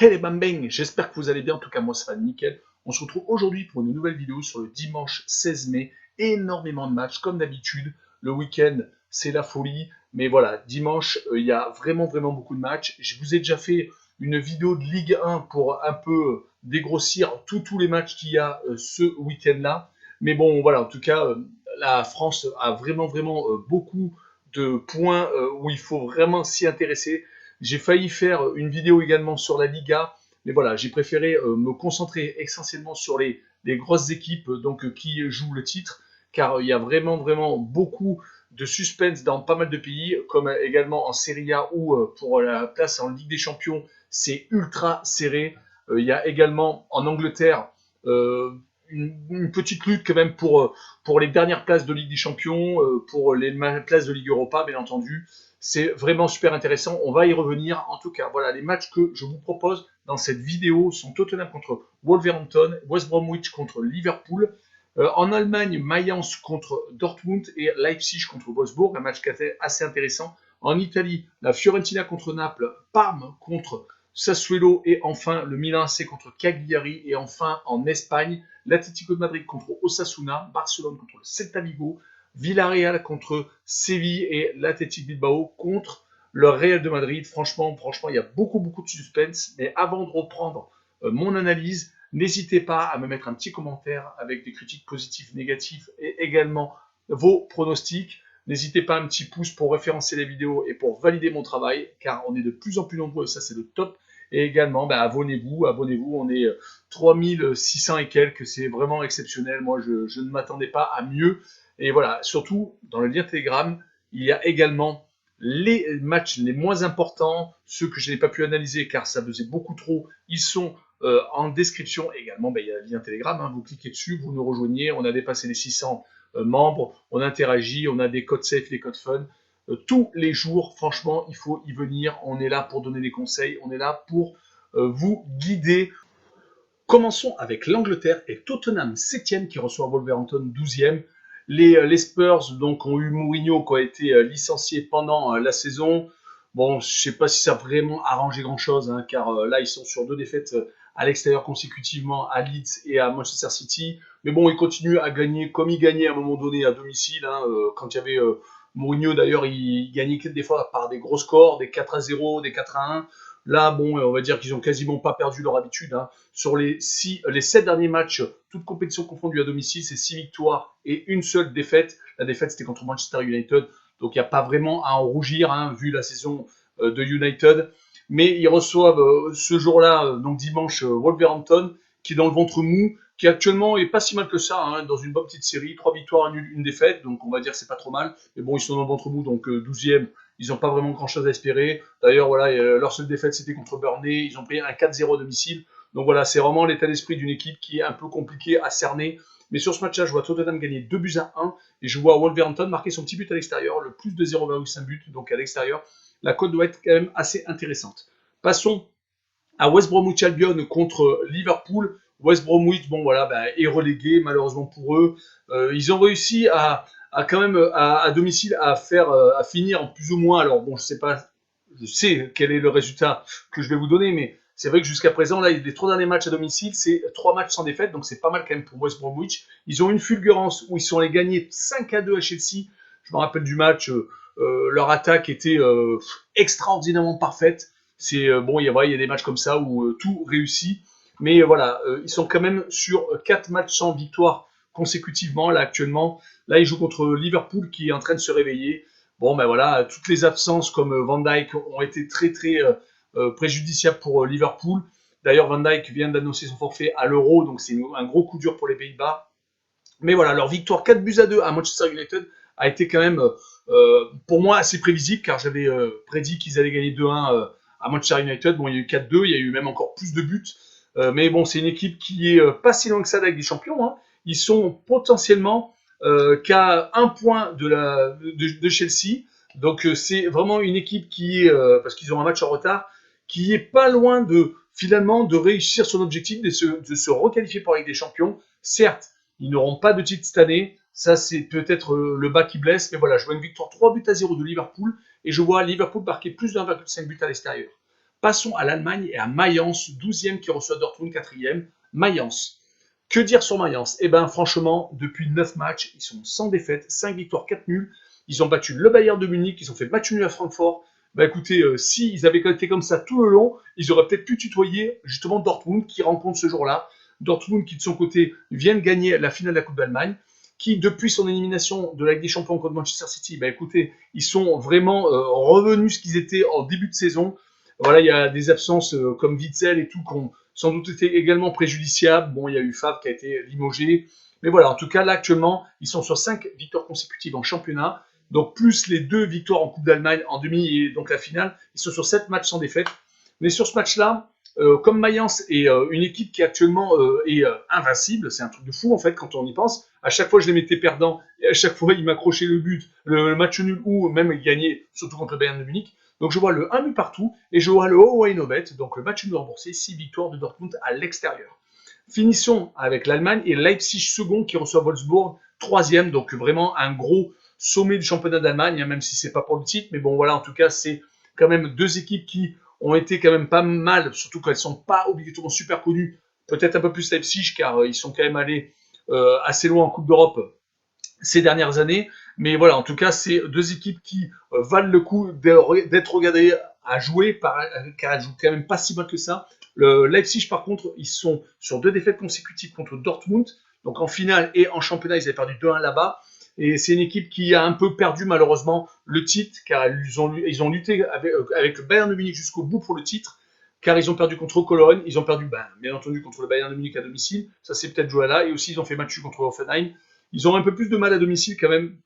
Hey les bambins, j'espère que vous allez bien, en tout cas moi ça va nickel. On se retrouve aujourd'hui pour une nouvelle vidéo sur le dimanche 16 mai. Énormément de matchs comme d'habitude. Le week-end c'est la folie, mais voilà, dimanche il y a vraiment beaucoup de matchs. Je vous ai déjà fait une vidéo de Ligue 1 pour un peu dégrossir tous les matchs qu'il y a ce week-end-là. Mais bon voilà, en tout cas la France a vraiment beaucoup de points où il faut vraiment s'y intéresser. J'ai failli faire une vidéo également sur la Liga, mais voilà, j'ai préféré me concentrer essentiellement sur les grosses équipes qui jouent le titre, car il y a vraiment beaucoup de suspense dans pas mal de pays, comme également en Serie A ou pour la place en Ligue des Champions, c'est ultra serré. Il y a également en Angleterre une petite lutte quand même pour les dernières places de Ligue des Champions, pour les places de Ligue Europa, bien entendu. C'est vraiment super intéressant. On va y revenir. En tout cas, voilà, les matchs que je vous propose dans cette vidéo sont Tottenham contre Wolverhampton, West Bromwich contre Liverpool. En Allemagne, Mayence contre Dortmund et Leipzig contre Wolfsburg, un match qui était assez intéressant. En Italie, la Fiorentina contre Naples, Parme contre Sassuolo et enfin le Milan AC contre Cagliari. Et enfin en Espagne, l'Atlético de Madrid contre Osasuna, Barcelone contre le Celta Vigo, Villarreal contre Séville et l'Athletic Bilbao contre le Real de Madrid. Franchement, il y a beaucoup de suspense. Mais avant de reprendre mon analyse, n'hésitez pas à me mettre un petit commentaire avec des critiques positives, négatives et également vos pronostics. N'hésitez pas un petit pouce pour référencer les vidéos et pour valider mon travail, car on est de plus en plus nombreux, ça c'est le top. Et également, abonnez-vous, on est 3600 et quelques, c'est vraiment exceptionnel. Moi, je ne m'attendais pas à mieux. Et voilà, surtout, dans le lien Telegram, il y a également les matchs les moins importants, ceux que je n'ai pas pu analyser car ça faisait beaucoup trop. Ils sont en description. Également, il y a le lien Telegram, hein, vous cliquez dessus, vous nous rejoignez. On a dépassé les 600 membres, on interagit, on a des codes safe, les codes fun. Tous les jours, franchement, il faut y venir. On est là pour donner des conseils, on est là pour vous guider. Commençons avec l'Angleterre et Tottenham 7e qui reçoit Wolverhampton 12e. Les Spurs donc, ont eu Mourinho qui a été licencié pendant la saison. Bon, je ne sais pas si ça a vraiment arrangé grand-chose, hein, car là, ils sont sur 2 défaites à l'extérieur consécutivement à Leeds et à Manchester City. Mais bon, ils continuent à gagner comme ils gagnaient à un moment donné à domicile. Hein, quand il y avait Mourinho, d'ailleurs, il gagnait des fois par des gros scores, des 4-0, des 4-1. Là, bon, on va dire qu'ils ont quasiment pas perdu leur habitude. Hein. Sur les 7 derniers matchs, toutes compétitions confondues à domicile, c'est 6 victoires et une seule défaite. La défaite, c'était contre Manchester United. Donc, il n'y a pas vraiment à en rougir, hein, vu la saison de United. Mais ils reçoivent ce jour-là, donc dimanche, Wolverhampton, qui est dans le ventre mou, qui actuellement est pas si mal que ça, hein, dans une bonne petite série. 3 victoires, une défaite. Donc, on va dire que c'est pas trop mal. Mais bon, ils sont dans le ventre mou, donc 12e. Ils n'ont pas vraiment grand-chose à espérer. D'ailleurs, voilà, leur seule défaite, c'était contre Burnley. Ils ont pris un 4-0 à domicile. Donc voilà, c'est vraiment l'état d'esprit d'une équipe qui est un peu compliquée à cerner. Mais sur ce match-là, je vois Tottenham gagner 2-1 et je vois Wolverhampton marquer son petit but à l'extérieur, le plus de 0,5 but, donc à l'extérieur. La cote doit être quand même assez intéressante. Passons à West Bromwich Albion contre Liverpool. West Bromwich, bon voilà, est relégué malheureusement pour eux. Ils ont réussi à quand même à domicile à finir en plus ou moins. Alors bon, je sais quel est le résultat que je vais vous donner, mais c'est vrai que jusqu'à présent, là, les 3 derniers matchs à domicile, c'est 3 matchs sans défaite, donc c'est pas mal quand même pour West Bromwich. Ils ont une fulgurance où ils sont allés gagner 5-2 à Chelsea. Je me rappelle du match, leur attaque était extraordinairement parfaite. C'est bon, il y a des matchs comme ça où tout réussit, mais voilà, ils sont quand même sur 4 matchs sans victoire consécutivement là actuellement. Là, ils jouent contre Liverpool qui est en train de se réveiller. Bon, voilà, toutes les absences comme Van Dijk ont été très préjudiciables pour Liverpool. D'ailleurs, Van Dijk vient d'annoncer son forfait à l'Euro, donc c'est un gros coup dur pour les Pays-Bas. Mais voilà, leur victoire 4-2 à Manchester United a été quand même, pour moi, assez prévisible, car j'avais prédit qu'ils allaient gagner 2-1 à Manchester United. Bon, il y a eu 4-2, il y a eu même encore plus de buts. Mais bon, c'est une équipe qui est pas si loin que ça avec des champions. Hein. Ils sont potentiellement qu'à 1 point de Chelsea. Donc c'est vraiment une équipe qui est, parce qu'ils ont un match en retard, qui est pas loin finalement de réussir son objectif de se requalifier pour la Ligue des Champions. Certes, ils n'auront pas de titre cette année. Ça, c'est peut-être le bas qui blesse. Mais voilà, je vois une victoire 3-0 de Liverpool. Et je vois Liverpool marquer plus de 1,5 but à l'extérieur. Passons à l'Allemagne et à Mayence, 12e qui reçoit Dortmund, 4e. Mayence. Que dire sur Mayence? Eh bien, franchement, depuis 9 matchs, ils sont sans défaite, 5 victoires, 4 nuls. Ils ont battu le Bayern de Munich, ils ont fait match nul à Francfort. Bah écoutez, s'ils avaient été comme ça tout le long, ils auraient peut-être pu tutoyer justement Dortmund qui rencontre ce jour-là. Dortmund qui de son côté vient de gagner la finale de la Coupe d'Allemagne, qui depuis son élimination de la Ligue des Champions contre Manchester City, bah écoutez, ils sont vraiment revenus ce qu'ils étaient en début de saison. Voilà, il y a des absences comme Witzel et tout qui ont sans doute été également préjudiciables. Bon, il y a eu Favre qui a été limogé. Mais voilà, en tout cas, là, actuellement, ils sont sur 5 victoires consécutives en championnat. Donc, plus les 2 victoires en Coupe d'Allemagne en demi et donc la finale, ils sont sur 7 matchs sans défaite. Mais sur ce match-là, comme Mayence est une équipe qui actuellement est invincible, c'est un truc de fou en fait quand on y pense. À chaque fois, je les mettais perdants et à chaque fois, ils m'accrochaient le but, le match nul ou même ils gagnaient, surtout contre le Bayern de Munich. Donc je vois le 1 but partout et je vois le Away No Bet, donc le match nul remboursé, 6 victoires de Dortmund à l'extérieur. Finissons avec l'Allemagne et Leipzig second qui reçoit Wolfsburg troisième, donc vraiment un gros sommet du championnat d'Allemagne, hein, même si c'est pas pour le titre, mais bon voilà, en tout cas c'est quand même 2 équipes qui ont été quand même pas mal, surtout qu'elles sont pas obligatoirement super connues, peut-être un peu plus Leipzig car ils sont quand même allés assez loin en Coupe d'Europe ces dernières années. Mais voilà, en tout cas, c'est 2 équipes qui valent le coup d'être regardées à jouer, car elles jouent quand même pas si mal que ça. Le Leipzig, par contre, ils sont sur 2 défaites consécutives contre Dortmund. Donc en finale et en championnat, ils avaient perdu 2-1 là-bas. Et c'est une équipe qui a un peu perdu malheureusement le titre, car ils ont lutté avec le Bayern de Munich jusqu'au bout pour le titre, car ils ont perdu contre Cologne, ils ont perdu bien entendu contre le Bayern de Munich à domicile, ça c'est peut-être joué là, et aussi ils ont fait match contre Hoffenheim. Ils ont un peu plus de mal à domicile quand même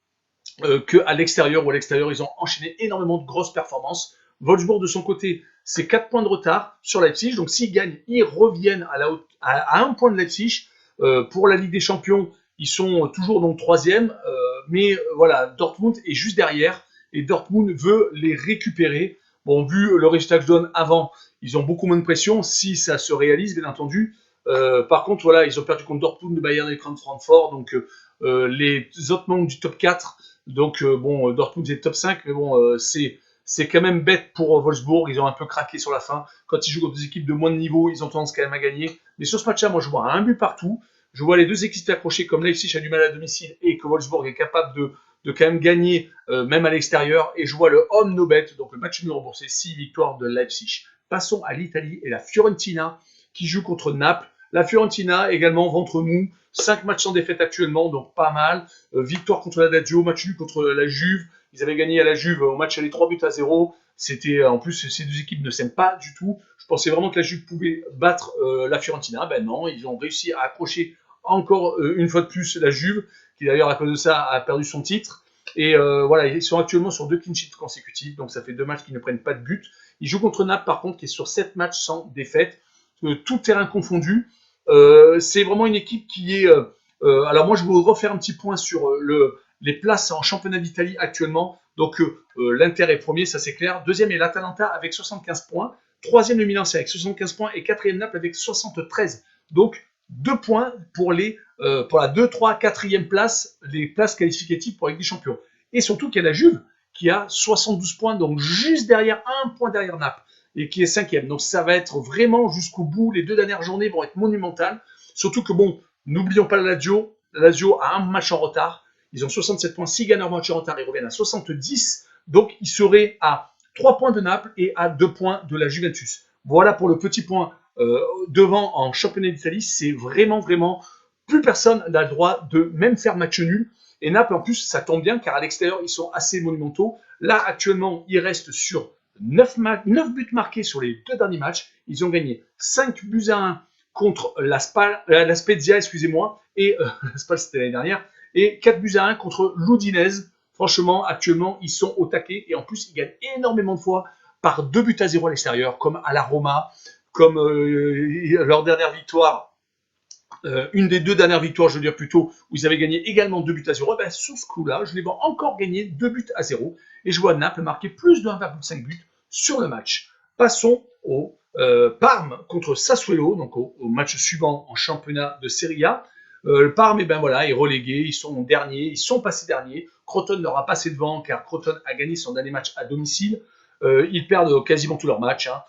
qu'à l'extérieur, où à l'extérieur, ils ont enchaîné énormément de grosses performances. Wolfsburg, de son côté, c'est 4 points de retard sur Leipzig. Donc, s'ils gagnent, ils reviennent à 1 point de Leipzig. Pour la Ligue des Champions, ils sont toujours donc 3e. Mais voilà, Dortmund est juste derrière. Et Dortmund veut les récupérer. Bon, vu le résultat que je donne avant, ils ont beaucoup moins de pression, si ça se réalise, bien entendu. Par contre, voilà, ils ont perdu contre Dortmund, le Bayern et le Francfort. Donc, les autres membres du top 4, donc bon, Dortmund est top 5, mais bon, c'est quand même bête pour Wolfsburg, ils ont un peu craqué sur la fin. Quand ils jouent contre des équipes de moins de niveau, ils ont tendance quand même à gagner. Mais sur ce match-là, moi je vois un but partout. Je vois les 2 équipes accrochées comme Leipzig a du mal à domicile et que Wolfsburg est capable de quand même gagner, même à l'extérieur. Et je vois le home no bet, donc le match nul remboursé, 6 victoires de Leipzig. Passons à l'Italie et la Fiorentina qui joue contre Naples. La Fiorentina également ventre mou, 5 matchs sans défaite actuellement, donc pas mal. Victoire contre la Lazio, match nul contre la Juve. Ils avaient gagné à la Juve au match aller 3-0. C'était en plus ces 2 équipes ne s'aiment pas du tout. Je pensais vraiment que la Juve pouvait battre la Fiorentina. Ben non, ils ont réussi à accrocher encore une fois de plus la Juve, qui d'ailleurs à cause de ça a perdu son titre. Et voilà, ils sont actuellement sur 2 clean sheets consécutifs, donc ça fait 2 matchs qui ne prennent pas de but. Ils jouent contre Naples par contre, qui est sur 7 matchs sans défaite, tout terrain confondu. C'est vraiment une équipe qui est. Alors moi, je vais refaire un petit point sur les places en championnat d'Italie actuellement. Donc l'Inter est premier, ça c'est clair. Deuxième est l'Atalanta avec 75 points. Troisième le Milan c'est avec 75 points et quatrième Naples avec 73. Donc 2 points pour pour la 2, 3, 4e place, les places qualificatives pour la Ligue des Champions. Et surtout qu'il y a la Juve qui a 72 points, donc juste derrière, 1 point derrière Naples, et qui est 5e. Donc ça va être vraiment jusqu'au bout. Les 2 dernières journées vont être monumentales. Surtout que bon, n'oublions pas la Lazio. La Lazio a un match en retard. Ils ont 67 points. S'ils gagnent leur match en retard, ils reviennent à 70. Donc ils seraient à 3 points de Naples et à 2 points de la Juventus. Voilà pour le petit point devant en championnat d'Italie. C'est vraiment, vraiment, plus personne n'a le droit de même faire match nul. Et Naples, en plus, ça tombe bien, car à l'extérieur, ils sont assez monumentaux. Là, actuellement, ils restent sur 9 buts marqués sur les 2 derniers matchs. Ils ont gagné 5 buts à 1 contre la Spezia, excusez-moi, et la Spal, c'était l'année dernière, et 4 buts à 1 contre l'Udinese. Franchement, actuellement, ils sont au taquet, et en plus, ils gagnent énormément de fois par 2 buts à 0 à l'extérieur, comme à la Roma, comme leur dernière victoire, une des 2 dernières victoires, je veux dire plutôt, où ils avaient gagné également 2 buts à 0, ben, sur ce coup-là, je les vois encore gagner 2 buts à 0, et je vois Naples marquer plus de 1,5 buts sur le match. Passons au Parme contre Sassuolo, donc au match suivant en championnat de Serie A. Le Parme, ben voilà, est relégué, ils sont derniers, ils sont passés derniers. Crotone leur a passé devant car Crotone a gagné son dernier match à domicile. Ils perdent quasiment tous leurs matchs. Hein.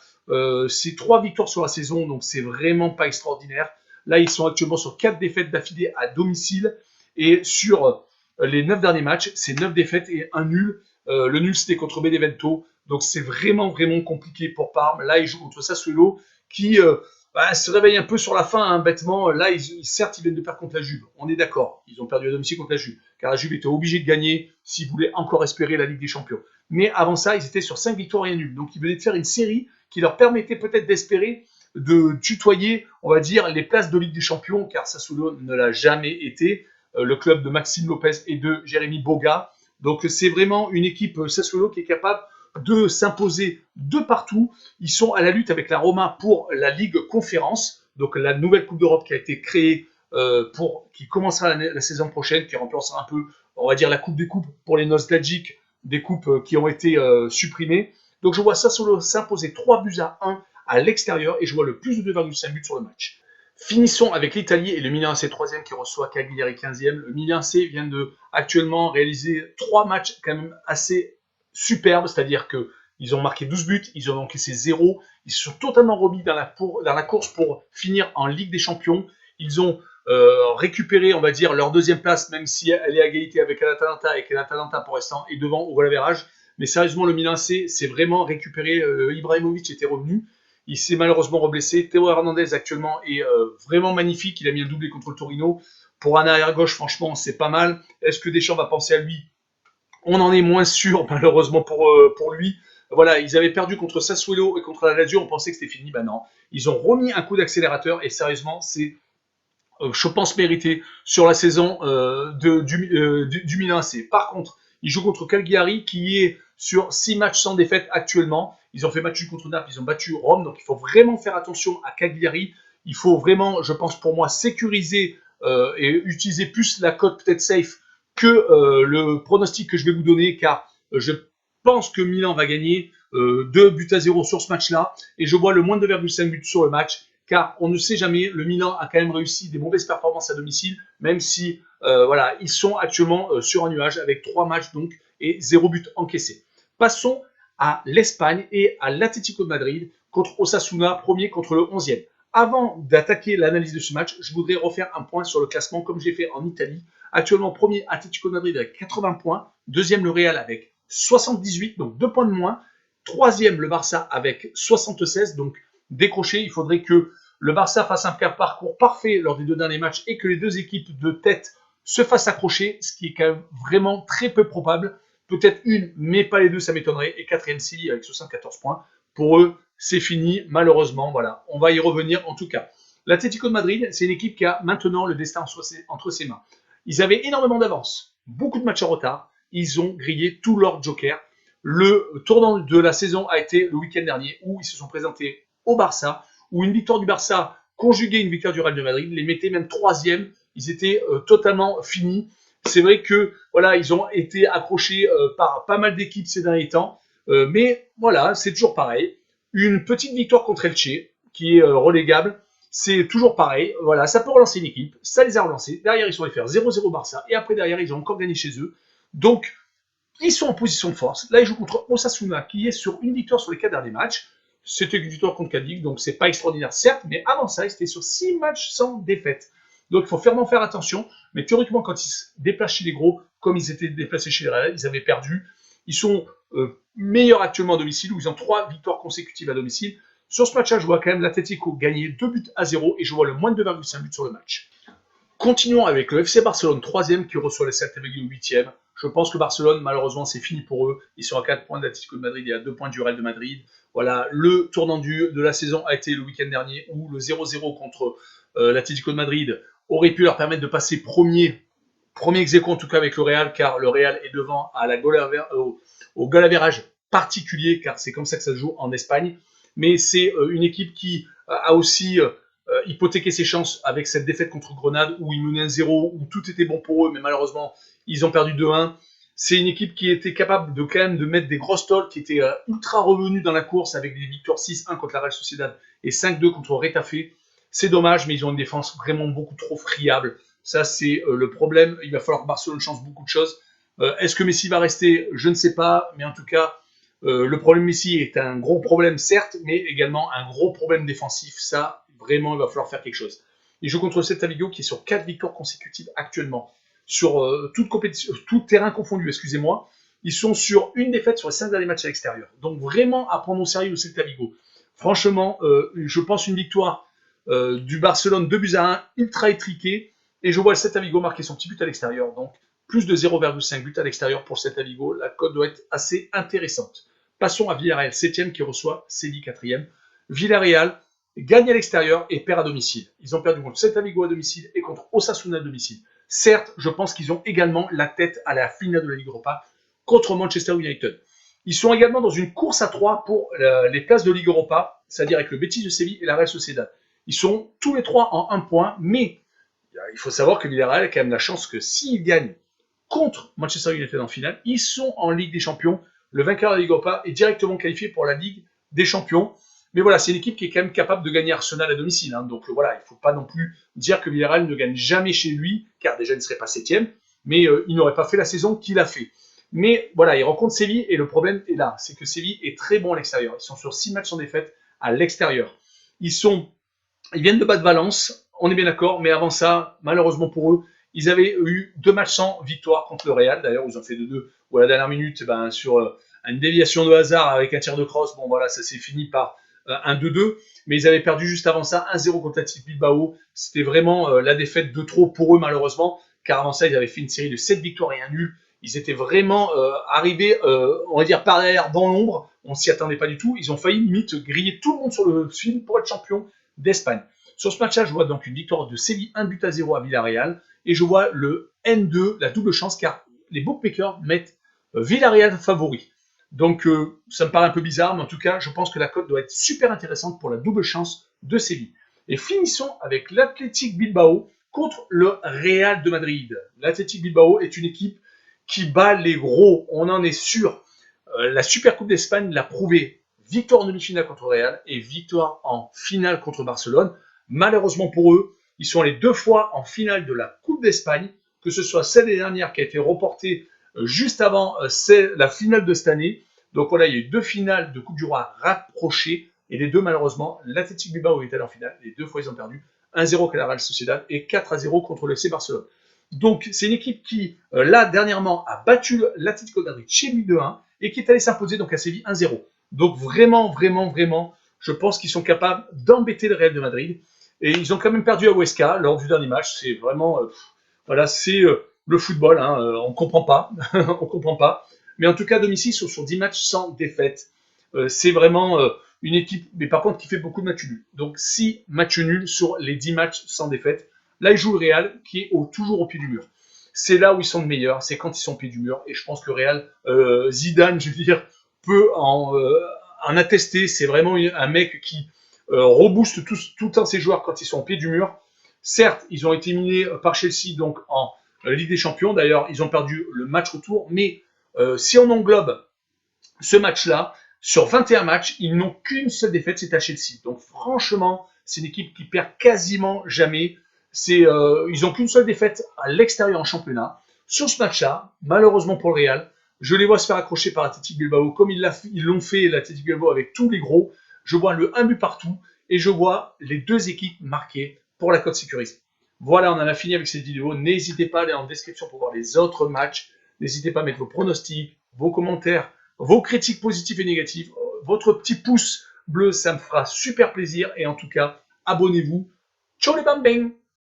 c'est 3 victoires sur la saison, donc c'est vraiment pas extraordinaire. Là, ils sont actuellement sur 4 défaites d'affilée à domicile. Et sur les 9 derniers matchs, c'est 9 défaites et un nul. Le nul, c'était contre Benevento. Donc c'est vraiment, vraiment compliqué pour Parme. Là, ils jouent contre Sassuolo qui se réveille un peu sur la fin, hein, bêtement. Là, certes, ils viennent de perdre contre la Juve. On est d'accord. Ils ont perdu à domicile contre la Juve. Car la Juve était obligée de gagner s'ils voulaient encore espérer la Ligue des Champions. Mais avant ça, ils étaient sur 5 victoires et un nul. Donc ils venaient de faire une série qui leur permettait peut-être d'espérer de tutoyer, on va dire, les places de Ligue des Champions, car Sassuolo ne l'a jamais été. Le club de Maxime Lopez et de Jérémy Boga. Donc c'est vraiment une équipe Sassuolo qui est capable de s'imposer de partout. Ils sont à la lutte avec la Roma pour la Ligue Conférence, donc la nouvelle Coupe d'Europe qui a été créée qui commencera la saison prochaine, qui remplacera un peu, on va dire, la Coupe des Coupes pour les nostalgiques, des coupes qui ont été supprimées. Donc je vois Sassuolo s'imposer 3 buts à 1 à l'extérieur et je vois le plus de 2,5 buts sur le match. Finissons avec l'Italie et le Milan AC 3e qui reçoit Cagliari 15e. Le Milan AC vient de actuellement réaliser 3 matchs quand même assez superbes, c'est-à-dire qu'ils ont marqué 12 buts, ils ont encaissé 0, ils se sont totalement remis dans la course pour finir en Ligue des Champions. Ils ont récupéré, on va dire, leur deuxième place, même si elle est à égalité avec l'Atalanta et que l'Atalanta pour l'instant est devant au goal average. Mais sérieusement, le Milan AC s'est vraiment récupéré. Ibrahimovic était revenu. Il s'est malheureusement reblessé. Théo Hernandez actuellement est vraiment magnifique. Il a mis un doublé contre le Torino. Pour un arrière-gauche, franchement, c'est pas mal. Est-ce que Deschamps va penser à lui? On en est moins sûr, malheureusement pour lui. Voilà, ils avaient perdu contre Sassuolo et contre la Lazio. On pensait que c'était fini. Ben non. Ils ont remis un coup d'accélérateur et sérieusement, c'est, je pense, mérité sur la saison du Milan AC. Par contre, ils jouent contre Cagliari qui est sur 6 matchs sans défaite actuellement. Ils ont fait match contre Naples, ils ont battu Rome, donc il faut vraiment faire attention à Cagliari. Il faut vraiment, je pense pour moi, sécuriser et utiliser plus la cote peut-être safe que le pronostic que je vais vous donner, car je pense que Milan va gagner 2 buts à 0 sur ce match-là, et je vois le moins de 2,5 buts sur le match, car on ne sait jamais, le Milan a quand même réussi des mauvaises performances à domicile, même si voilà, ils sont actuellement sur un nuage avec 3 matchs donc et 0 but encaissé. Passons à l'Espagne et à l'Atlético de Madrid contre Osasuna, premier contre le 11e. Avant d'attaquer l'analyse de ce match, je voudrais refaire un point sur le classement comme j'ai fait en Italie. Actuellement, premier Atlético de Madrid avec 80 points, deuxième le Real avec 78, donc 2 points de moins, troisième le Barça avec 76, donc décroché. Il faudrait que le Barça fasse un parcours parfait lors des 2 derniers matchs et que les 2 équipes de tête se fassent accrocher, ce qui est quand même vraiment très peu probable. Peut-être une, mais pas les 2, ça m'étonnerait. Et quatrième Séville avec 74 points. Pour eux, c'est fini, malheureusement. Voilà, on va y revenir en tout cas. L'Atlético de Madrid, c'est une équipe qui a maintenant le destin entre ses mains. Ils avaient énormément d'avance, beaucoup de matchs en retard. Ils ont grillé tous leurs jokers. Le tournant de la saison a été le week-end dernier où ils se sont présentés au Barça, où une victoire du Barça conjuguée une victoire du Real de Madrid les mettait même troisième. Ils étaient totalement finis. C'est vrai que voilà, ils ont été accrochés par pas mal d'équipes ces derniers temps, mais voilà, c'est toujours pareil. Une petite victoire contre Elche, qui est relégable, c'est toujours pareil. Voilà, ça peut relancer une équipe, ça les a relancés. Derrière, ils sont allés faire 0-0 Barça, et après derrière, ils ont encore gagné chez eux. Donc, ils sont en position de force. Là, ils jouent contre Osasuna, qui est sur une victoire sur les 4 derniers matchs. C'était une victoire contre Cadiz, donc c'est pas extraordinaire, certes, mais avant ça, ils étaient sur 6 matchs sans défaite. Donc, il faut vraiment faire attention. Mais théoriquement, quand ils se déplacent chez les gros, comme ils étaient déplacés chez les Real, ils avaient perdu. Ils sont meilleurs actuellement à domicile, où ils ont 3 victoires consécutives à domicile. Sur ce match-là, je vois quand même l'Atlético gagner 2 buts à 0 et je vois le moins de 2,5 buts sur le match. Continuons avec le FC Barcelone 3e qui reçoit le Celta Vigo 8e. Je pense que Barcelone, malheureusement, c'est fini pour eux. Ils sont à 4 points de l'Atlético de Madrid et à 2 points du Real de Madrid. Voilà, le tournant de la saison a été le week-end dernier où le 0-0 contre l'Atlético de Madrid aurait pu leur permettre de passer premier ex-aequo en tout cas avec le Real, car le Real est devant à au goal average particulier, car c'est comme ça que ça se joue en Espagne. Mais c'est une équipe qui a aussi hypothéqué ses chances avec cette défaite contre Grenade, où ils menaient 1-0, où tout était bon pour eux, mais malheureusement, ils ont perdu 2-1. C'est une équipe qui était capable de quand même de mettre des grosses tolls, qui était ultra revenue dans la course avec des victoires 6-1 contre la Real Sociedad et 5-2 contre Retafe. C'est dommage, mais ils ont une défense vraiment beaucoup trop friable. Ça, c'est le problème. Il va falloir que Barcelone change beaucoup de choses. Est-ce que Messi va rester? Je ne sais pas, mais en tout cas, Le problème Messi est un gros problème, certes, mais également un gros problème défensif. Ça, vraiment, il va falloir faire quelque chose. Il joue contre Celta Vigo qui est sur 4 victoires consécutives actuellement, sur toute compétition, tout terrain confondu, excusez-moi. Ils sont sur une défaite sur les 5 derniers matchs à l'extérieur. Donc vraiment à prendre au sérieux le Celta Vigo. Franchement, je pense une victoire du Barcelone 2-1, ultra étriqué. Et je vois le Celta Vigo marquer son petit but à l'extérieur. Donc plus de 0,5 buts à l'extérieur pour Celta Vigo. La cote doit être assez intéressante. Passons à Villarreal 7e qui reçoit Séville 4e. Villarreal gagne à l'extérieur et perd à domicile. Ils ont perdu contre Celta Vigo à domicile et contre Osasuna à domicile. Certes, je pense qu'ils ont également la tête à la finale de la Ligue Europa contre Manchester United. Ils sont également dans une course à 3 pour les places de Ligue Europa, c'est-à-dire avec le Betis de Séville et la Real Sociedad. Ils sont tous les trois en 1 point, mais il faut savoir que Villarreal a quand même la chance que s'ils gagnent contre Manchester United en finale, ils sont en Ligue des Champions. Le vainqueur de la Ligue Europa est directement qualifié pour la Ligue des Champions. Mais voilà, c'est une équipe qui est quand même capable de gagner Arsenal à domicile. Hein. Donc voilà, il ne faut pas non plus dire que Villarreal ne gagne jamais chez lui, car déjà il ne serait pas 7e, mais il n'aurait pas fait la saison qu'il a fait. Mais voilà, il rencontre Séville et le problème est là, c'est que Séville est très bon à l'extérieur. Ils sont sur 6 matchs sans défaite à l'extérieur. Ils viennent de battre Valence, on est bien d'accord, mais avant ça, malheureusement pour eux, ils avaient eu 2 matchs sans victoire contre le Real. D'ailleurs, ils ont fait 2-2 où à la dernière minute, sur une déviation de hasard avec un tir de crosse, bon voilà, ça s'est fini par un 2-2, mais ils avaient perdu juste avant ça 1-0 contre l'Athletic Bilbao. C'était vraiment la défaite de trop pour eux malheureusement, car avant ça, ils avaient fait une série de 7 victoires et un nul. Ils étaient vraiment arrivés, on va dire, par derrière, dans l'ombre. On ne s'y attendait pas du tout. Ils ont failli limite griller tout le monde sur le fil pour être champion d'Espagne. Sur ce match-là, je vois donc une victoire de Séville 1-0 à Villarreal. Et je vois le N2, la double chance, car les bookmakers mettent Villarreal favori. Donc ça me paraît un peu bizarre, mais en tout cas, je pense que la cote doit être super intéressante pour la double chance de Séville. Et finissons avec l'Athletic Bilbao contre le Real de Madrid. L'Athletic Bilbao est une équipe qui bat les gros, on en est sûr. La Supercoupe d'Espagne l'a prouvé. Victoire en demi-finale contre Real et victoire en finale contre Barcelone. Malheureusement pour eux, ils sont allés 2 fois en finale de la Coupe d'Espagne, que ce soit celle dernière qui a été reportée juste avant la finale de cette année. Donc voilà, il y a eu 2 finales de Coupe du Roi rapprochées et les 2 malheureusement, l'Athletic Bilbao est allé en finale. Les 2 fois ils ont perdu 1-0 contre la Real Sociedad et 4-0 contre le FC Barcelone. Donc c'est une équipe qui, là, dernièrement, a battu l'Atlético de Madrid chez lui 2-1 et qui est allé s'imposer donc à Séville 1-0. Donc vraiment, je pense qu'ils sont capables d'embêter le Real de Madrid. Et ils ont quand même perdu à Huesca lors du dernier match. C'est vraiment, voilà, c'est le football. Hein, on comprend pas, on comprend pas. Mais en tout cas, à domicile, ils sont sur 10 matchs sans défaite. C'est vraiment une équipe, mais par contre, qui fait beaucoup de matchs nuls. Donc 6 matchs nuls sur les 10 matchs sans défaite. Là, ils jouent le Real, qui est toujours au pied du mur. C'est là où ils sont le meilleurs, c'est quand ils sont au pied du mur. Et je pense que le Real, Zidane, je veux dire, peut en attester. C'est vraiment un mec qui rebooste tout le temps ses joueurs quand ils sont au pied du mur. Certes, ils ont été éliminés par Chelsea donc en Ligue des Champions. D'ailleurs, ils ont perdu le match retour. Mais si on englobe ce match-là, sur 21 matchs, ils n'ont qu'une seule défaite, c'est à Chelsea. Donc franchement, c'est une équipe qui perd quasiment jamais. Ils n'ont qu'une seule défaite à l'extérieur en championnat. Sur ce match-là, malheureusement pour le Real, je les vois se faire accrocher par l'Athletic Bilbao, comme ils l'ont fait l'Athletic Bilbao avec tous les gros. Je vois le 1 but partout et je vois les 2 équipes marquées pour la cote sécurisée. Voilà, on en a fini avec cette vidéo. N'hésitez pas à aller en description pour voir les autres matchs. N'hésitez pas à mettre vos pronostics, vos commentaires, vos critiques positives et négatives. Votre petit pouce bleu, ça me fera super plaisir. Et en tout cas, abonnez-vous. Ciao les bambins!